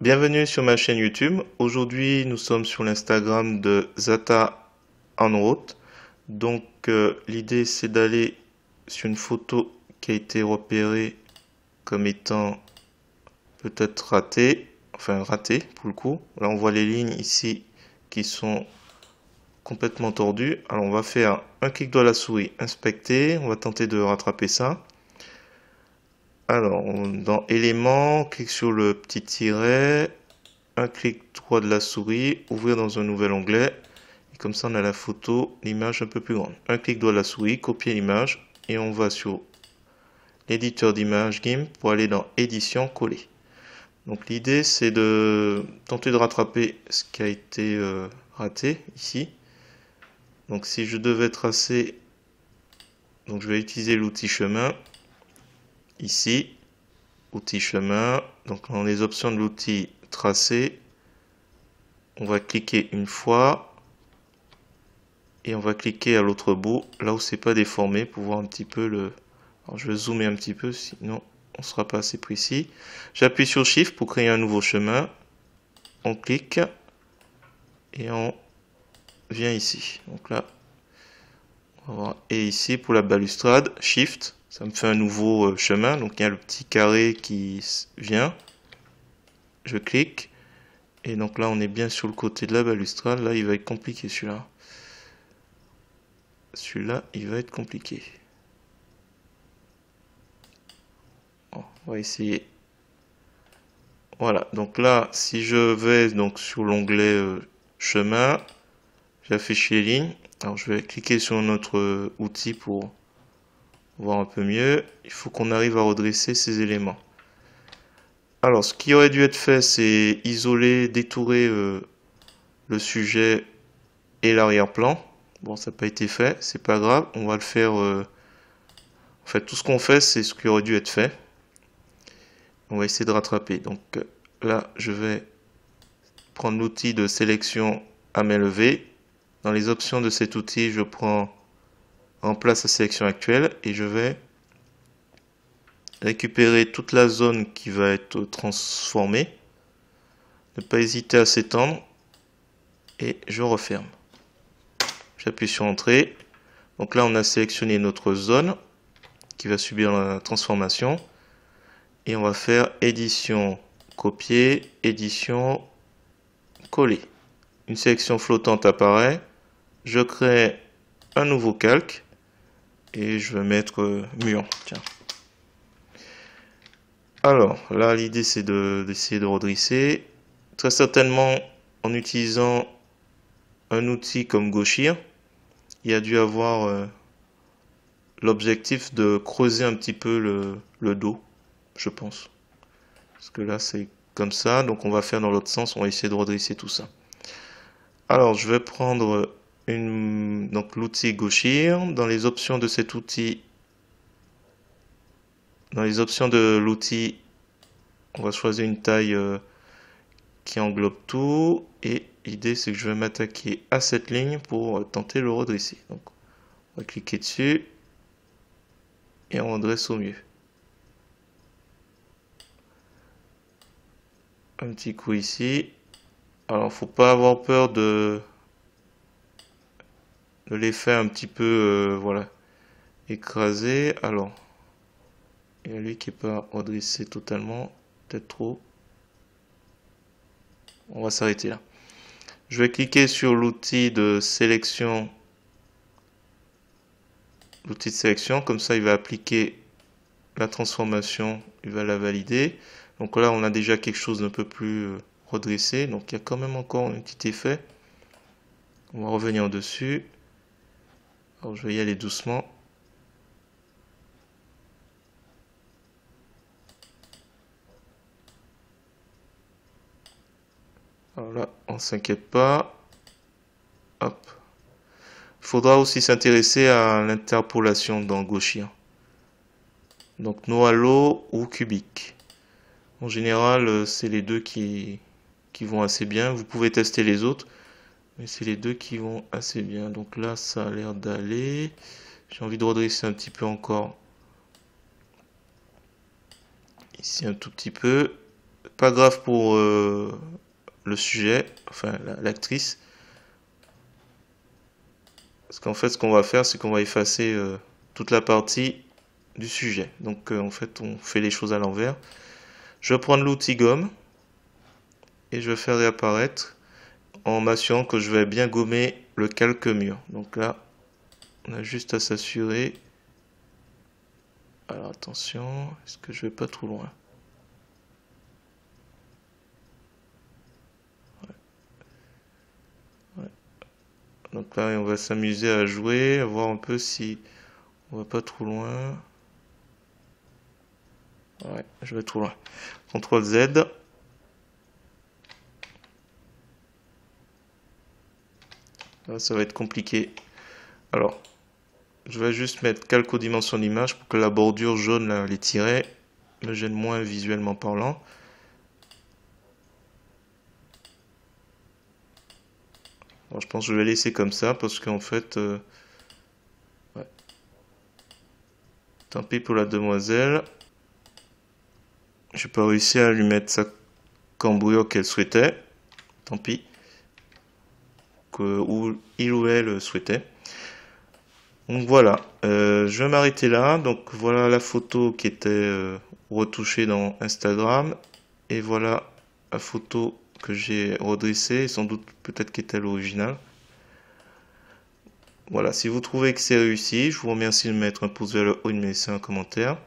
Bienvenue sur ma chaîne YouTube. Aujourd'hui, nous sommes sur l'Instagram de Zata en route. Donc, l'idée c'est d'aller sur une photo qui a été repérée comme étant peut-être ratée, enfin ratée pour le coup. Là, on voit les lignes ici qui sont complètement tordues. Alors, on va faire un clic droit de la souris, inspecter. On va tenter de rattraper ça. Alors, dans éléments, on clique sur le petit tiret. Un clic droit de la souris, ouvrir dans un nouvel onglet. Et comme ça, on a la photo, l'image un peu plus grande. Un clic droit de la souris, copier l'image. Et on va sur l'éditeur d'image GIMP pour aller dans édition, coller. Donc l'idée, c'est de tenter de rattraper ce qui a été raté ici. Donc si je devais tracer, donc je vais utiliser l'outil chemin. Ici, outil chemin. Donc dans les options de l'outil tracer, on va cliquer une fois et on va cliquer à l'autre bout, là où c'est pas déformé, pour voir un petit peu le... Alors je vais zoomer un petit peu, sinon on sera pas assez précis. J'appuie sur Shift pour créer un nouveau chemin. On clique et on vient ici. Donc là, on va voir. Et ici pour la balustrade, Shift, ça me fait un nouveau chemin. Donc il y a le petit carré qui vient. Je clique. Et donc là, on est bien sur le côté de la balustrade. Là, il va être compliqué celui-là. Celui-là, il va être compliqué. Bon, on va essayer. Voilà, donc là, si je vais donc sur l'onglet chemin, j'affiche les lignes. Alors je vais cliquer sur notre outil pour voir un peu mieux. Il faut qu'on arrive à redresser ces éléments. Alors, ce qui aurait dû être fait, c'est isoler, détourer le sujet et l'arrière-plan. Bon, ça n'a pas été fait, c'est pas grave. On va le faire. En fait, tout ce qu'on fait, c'est ce qui aurait dû être fait. On va essayer de rattraper. Donc là, je vais prendre l'outil de sélection à main levée. Dans les options de cet outil, je prends remplace la sélection actuelle et je vais récupérer toute la zone qui va être transformée. Ne pas hésiter à s'étendre et je referme. J'appuie sur Entrée. Donc là, on a sélectionné notre zone qui va subir la transformation et on va faire édition, copier, édition, coller. Une sélection flottante apparaît. Je crée un nouveau calque et je vais mettre mur. Tiens. Alors là, l'idée c'est d'essayer de redresser. Très certainement en utilisant un outil comme Gauchir, il a dû avoir l'objectif de creuser un petit peu le dos, je pense. Parce que là c'est comme ça, donc on va faire dans l'autre sens, on va essayer de redresser tout ça. Alors je vais prendre donc l'outil Gauchir. Dans les options de cet outil, dans les options de l'outil, on va choisir une taille qui englobe tout. Et l'idée, c'est que je vais m'attaquer à cette ligne pour tenter de le redresser. Donc, on va cliquer dessus et on redresse au mieux. Un petit coup ici. Alors, faut pas avoir peur de l'effet un petit peu, voilà, écrasé. Alors, il y a lui qui est pas redressé totalement, peut-être trop. On va s'arrêter là. Je vais cliquer sur l'outil de sélection. L'outil de sélection, comme ça il va appliquer la transformation, il va la valider. Donc là on a déjà quelque chose d'un peu plus redressé. Donc il y a quand même encore un petit effet. On va revenir dessus. Alors je vais y aller doucement. Alors là, on ne s'inquiète pas. Hop. Il faudra aussi s'intéresser à l'interpolation dans Gauchien. Donc no halo ou cubique. En général, c'est les deux qui vont assez bien. Vous pouvez tester les autres, mais c'est les deux qui vont assez bien. Donc là, ça a l'air d'aller. J'ai envie de redresser un petit peu encore. Ici, un tout petit peu. pas grave pour le sujet, enfin l'actrice. Parce qu'en fait, ce qu'on va faire, c'est qu'on va effacer toute la partie du sujet. Donc en fait, on fait les choses à l'envers. Je vais prendre l'outil gomme et je vais faire réapparaître en m'assurant que je vais bien gommer le calque mur. Donc là, on a juste à s'assurer. Alors attention, est-ce que je vais pas trop loin? Ouais. Donc là, on va s'amuser à jouer, à voir un peu si on va pas trop loin. Ouais, je vais trop loin. CTRL Z. Là, ça va être compliqué. Alors, je vais juste mettre calque aux dimensions d'image pour que la bordure jaune, là, les tirets, me gêne moins visuellement parlant. Alors, je pense que je vais laisser comme ça parce qu'en fait, ouais. Tant pis pour la demoiselle. J'ai pas réussi à lui mettre sa cambrure qu'elle souhaitait. Tant pis. Où il ou elle souhaitait. Donc voilà, je vais m'arrêter là. Donc voilà la photo qui était retouchée dans Instagram. Et voilà la photo que j'ai redressée, sans doute peut-être qu'est-elle l'original. Voilà, si vous trouvez que c'est réussi, je vous remercie de mettre un pouce vers le haut et de me laisser un commentaire.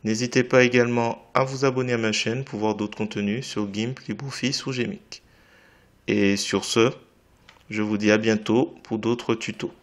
N'hésitez pas également à vous abonner à ma chaîne pour voir d'autres contenus sur GIMP, LibreOffice ou Gmic. Et sur ce, je vous dis à bientôt pour d'autres tutos.